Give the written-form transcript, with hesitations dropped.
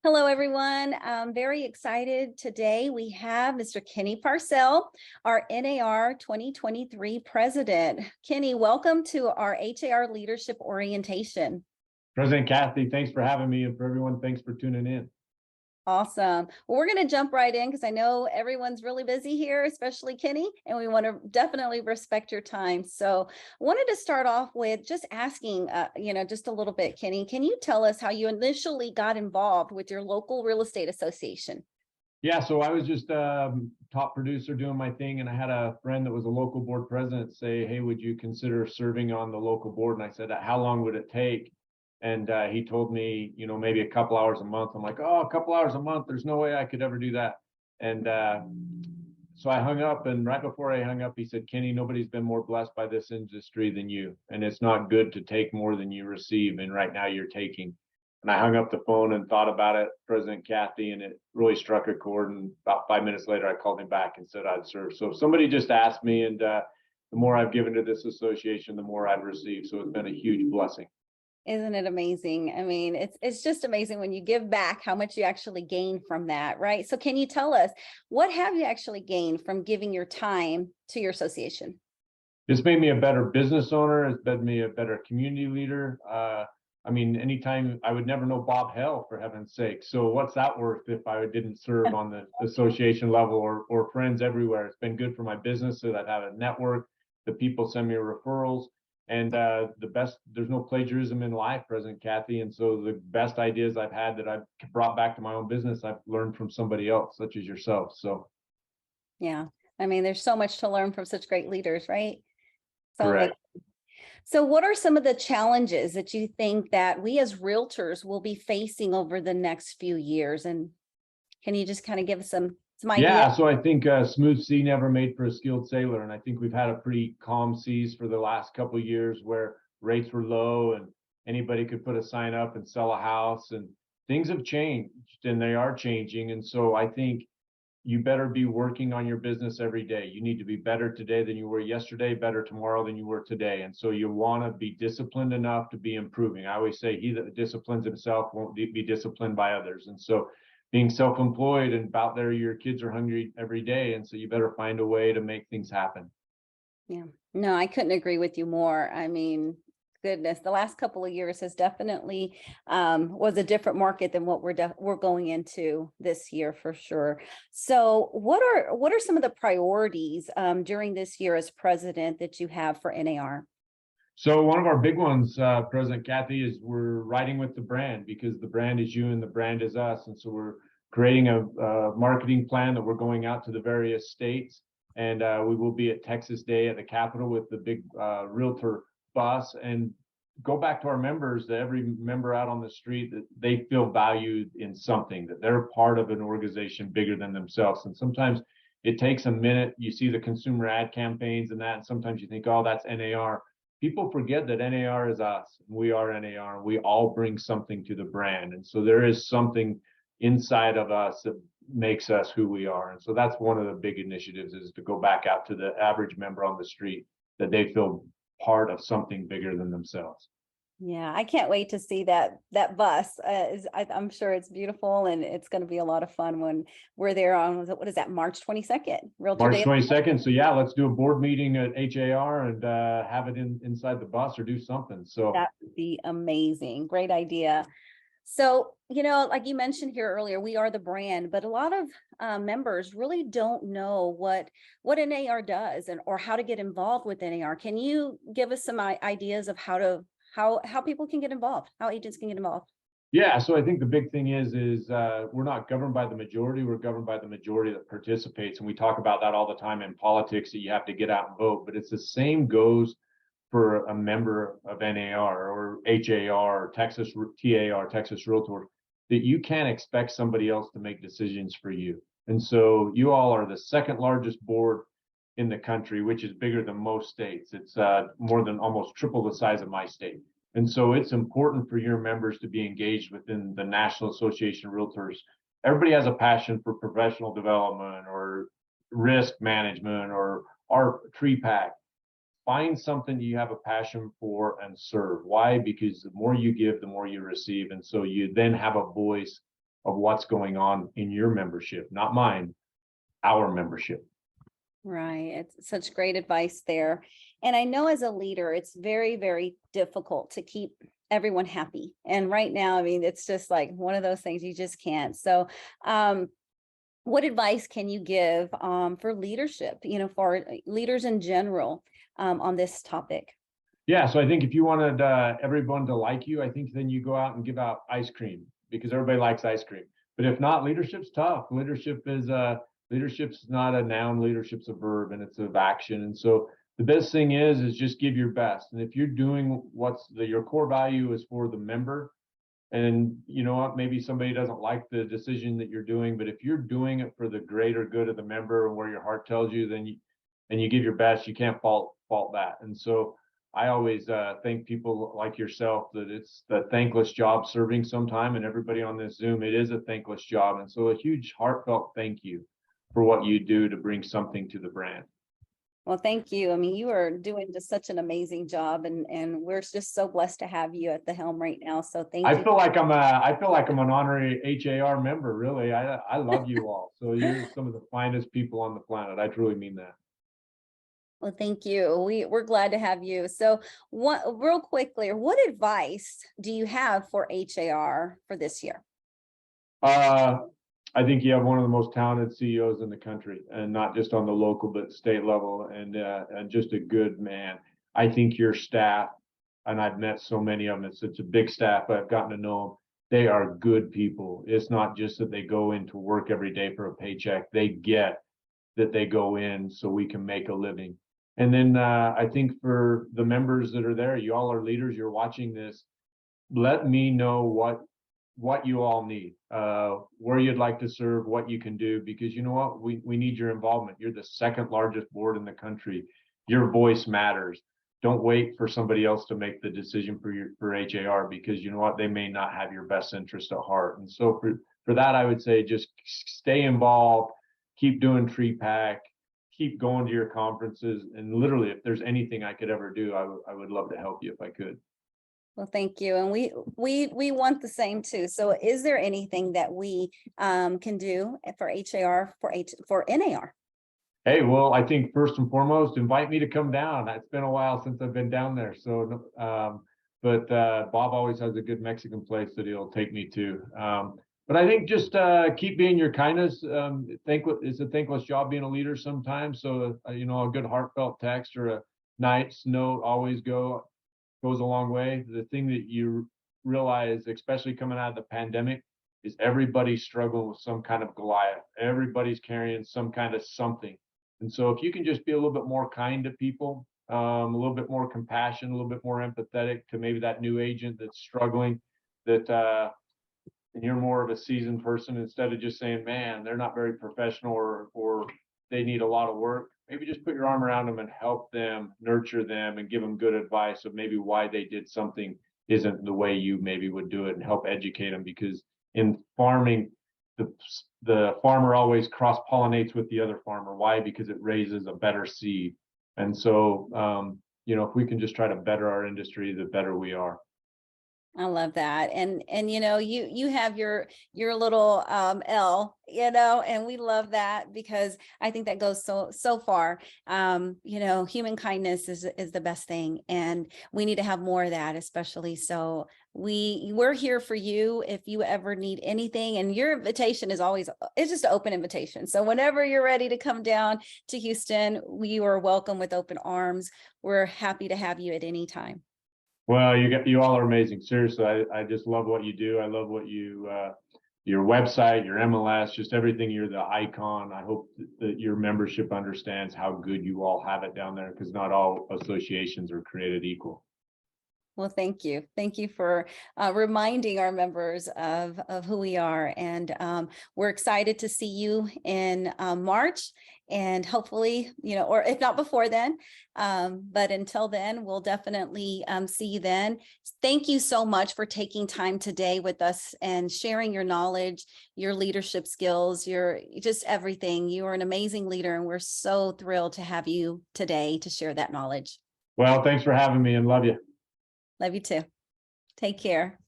Hello, everyone. I'm very excited. Today we have Mr. Kenny Parcell, our NAR 2023 president. Kenny, welcome to our HAR Leadership Orientation. President Cathy, thanks for having me, and for everyone, thanks for tuning in. Awesome. Well, we're going to jump right in because I know everyone's really busy here, especially Kenny, and we want to definitely respect your time. So I wanted to start off with just asking, just a little bit, Kenny, can you tell us how you initially got involved with your local real estate association? Yeah, so I was just top producer doing my thing, and I had a friend that was a local board president say, hey, would you consider serving on the local board? And I said, how long would it take? And he told me, maybe a couple hours a month. I'm like, oh, a couple hours a month. There's no way I could ever do that. And so I hung up, and right before I hung up, he said, Kenny, nobody's been more blessed by this industry than you. And it's not good to take more than you receive. And right now you're taking. And I hung up the phone and thought about it, President Cathy, and it really struck a chord. And about 5 minutes later, I called him back and said I'd serve. So somebody just asked me, and the more I've given to this association, the more I've received. So it's been a huge blessing. Isn't it amazing? I mean, it's just amazing when you give back how much you actually gain from that, right? So can you tell us, what have you actually gained from giving your time to your association? It's made me a better business owner. It's made me a better community leader. Anytime I would never know Bob Hell, for heaven's sake. So what's that worth if I didn't serve on the association level or friends everywhere? It's been good for my business so that I have a network. The people send me referrals. And there's no plagiarism in life, President Cathy. And so the best ideas I've had that I've brought back to my own business, I've learned from somebody else, such as yourself. So, yeah, I mean, there's so much to learn from such great leaders, right? correct. So what are some of the challenges that you think that we as realtors will be facing over the next few years? And can you just kind of give us some ideas? Yeah, so I think smooth sea never made for a skilled sailor. And I think we've had a pretty calm seas for the last couple of years where rates were low and anybody could put a sign up and sell a house, and things have changed and they are changing. And so I think you better be working on your business every day. You need to be better today than you were yesterday, better tomorrow than you were today. And so you want to be disciplined enough to be improving. I always say he that disciplines himself won't be disciplined by others. And so being self-employed and out there, your kids are hungry every day. And so you better find a way to make things happen. Yeah, no, I couldn't agree with you more. I mean, goodness, the last couple of years has definitely was a different market than what we're going into this year for sure. So what are some of the priorities during this year as president that you have for NAR? So one of our big ones, President Cathy, is we're riding with the brand, because the brand is you and the brand is us. And so we're creating a marketing plan that we're going out to the various states. And we will be at Texas Day at the Capitol with the big realtor bus, and go back to our members, that every member out on the street, that they feel valued in something, that they're part of an organization bigger than themselves. And sometimes it takes a minute. You see the consumer ad campaigns and that, and sometimes you think, oh, that's NAR. People forget that NAR is us. We are NAR. We all bring something to the brand. And so there is something inside of us that makes us who we are. And so that's one of the big initiatives, is to go back out to the average member on the street, that they feel part of something bigger than themselves. Yeah, I can't wait to see that bus. I'm sure it's beautiful, and it's going to be a lot of fun when we're there on, what is that, March 22nd? March 22nd. So yeah, let's do a board meeting at HAR and have it inside the bus or do something. So that would be amazing. Great idea. So, like you mentioned here earlier, we are the brand, but a lot of members really don't know what NAR does or how to get involved with NAR. Can you give us some ideas of how people can get involved, how agents can get involved? Yeah, so I think the big thing is we're not governed by the majority. We're governed by the majority that participates. And we talk about that all the time in politics, that you have to get out and vote. But it's the same goes for a member of NAR or HAR or Texas TAR, Texas Realtors, that you can't expect somebody else to make decisions for you. And so you all are the second largest board in the country, which is bigger than most states. It's more than almost triple the size of my state. And so it's important for your members to be engaged within the National Association of Realtors. Everybody has a passion for professional development or risk management or our tree pack. Find something you have a passion for and serve. Why? Because the more you give, the more you receive. And so you then have a voice of what's going on in your membership, not mine, our membership. Right. It's such great advice there. And I know as a leader, it's very, very difficult to keep everyone happy. And right now, I mean, it's just like one of those things you just can't. So, what advice can you give for leadership, for leaders in general on this topic? Yeah, so I think if you wanted everyone to like you, I think then you go out and give out ice cream because everybody likes ice cream. But if not, leadership's tough. Leadership's not a noun, leadership's a verb, and it's of action. And so the best thing is just give your best. And if you're doing your core value is for the member, and you know what, maybe somebody doesn't like the decision that you're doing, but if you're doing it for the greater good of the member and where your heart tells you, then you give your best, you can't fault that. And so I always thank people like yourself that it's the thankless job serving sometime, and everybody on this Zoom, it is a thankless job. And so a huge heartfelt thank you for what you do to bring something to the brand. Well, thank you. I mean, you are doing just such an amazing job, and we're just so blessed to have you at the helm right now. So thank you. I feel like I'm an honorary HAR member, really. I love you all. So you're some of the finest people on the planet. I truly mean that. Well, thank you. We're glad to have you. So real quickly, what advice do you have for HAR for this year? I think you have one of the most talented CEOs in the country, and not just on the local but state level, and just a good man. I think your staff, and I've met so many of them. It's a big staff. I've gotten to know them. They are good people. It's not just that they go into work every day for a paycheck. They get that they go in so we can make a living. And then I think for the members that are there, you all are leaders. You're watching this. Let me know what you all need, where you'd like to serve, what you can do, because you know what, we need your involvement. You're the second largest board in the country. Your voice matters. Don't wait for somebody else to make the decision for HAR, because you know what, they may not have your best interest at heart. And so for that, I would say just stay involved, keep doing tree pack, keep going to your conferences, and literally, if there's anything I could ever do, I would love to help you if I could. Well, thank you. And we want the same too. So is there anything that we can do for HAR for NAR? Hey, well, I think first and foremost, invite me to come down. It's been a while since I've been down there. So, but Bob always has a good Mexican place that he'll take me to. But I think just keep being your kindness. It's a thankless job being a leader sometimes. So, a good heartfelt text or a nice note always goes a long way. The thing that you realize, especially coming out of the pandemic, is everybody's struggling with some kind of Goliath. Everybody's carrying some kind of something. And so if you can just be a little bit more kind to people, a little bit more compassion, a little bit more empathetic to maybe that new agent that's struggling, and you're more of a seasoned person, instead of just saying, man, they're not very professional or they need a lot of work, maybe just put your arm around them and help them, nurture them, and give them good advice of maybe why they did something isn't the way you maybe would do it, and help educate them. Because in farming, the farmer always cross-pollinates with the other farmer. Why? Because it raises a better seed. And so, if we can just try to better our industry, the better we are. I love that. And you have your little L, and we love that, because I think that goes so far. Human kindness is the best thing, and we need to have more of that, especially. So we're here for you if you ever need anything, and your invitation it's just an open invitation. So whenever you're ready to come down to Houston, we are welcome with open arms. We're happy to have you at any time. Well, you all are amazing. Seriously, I just love what you do. I love what your website, your MLS, just everything. You're the icon. I hope that your membership understands how good you all have it down there, because not all associations are created equal. Well, thank you. Thank you for reminding our members of who we are. And we're excited to see you in March, and hopefully, or if not before then, but until then, we'll definitely see you then. Thank you so much for taking time today with us and sharing your knowledge, your leadership skills, your just everything. You are an amazing leader, and we're so thrilled to have you today to share that knowledge. Well, thanks for having me, and love you. Love you too. Take care.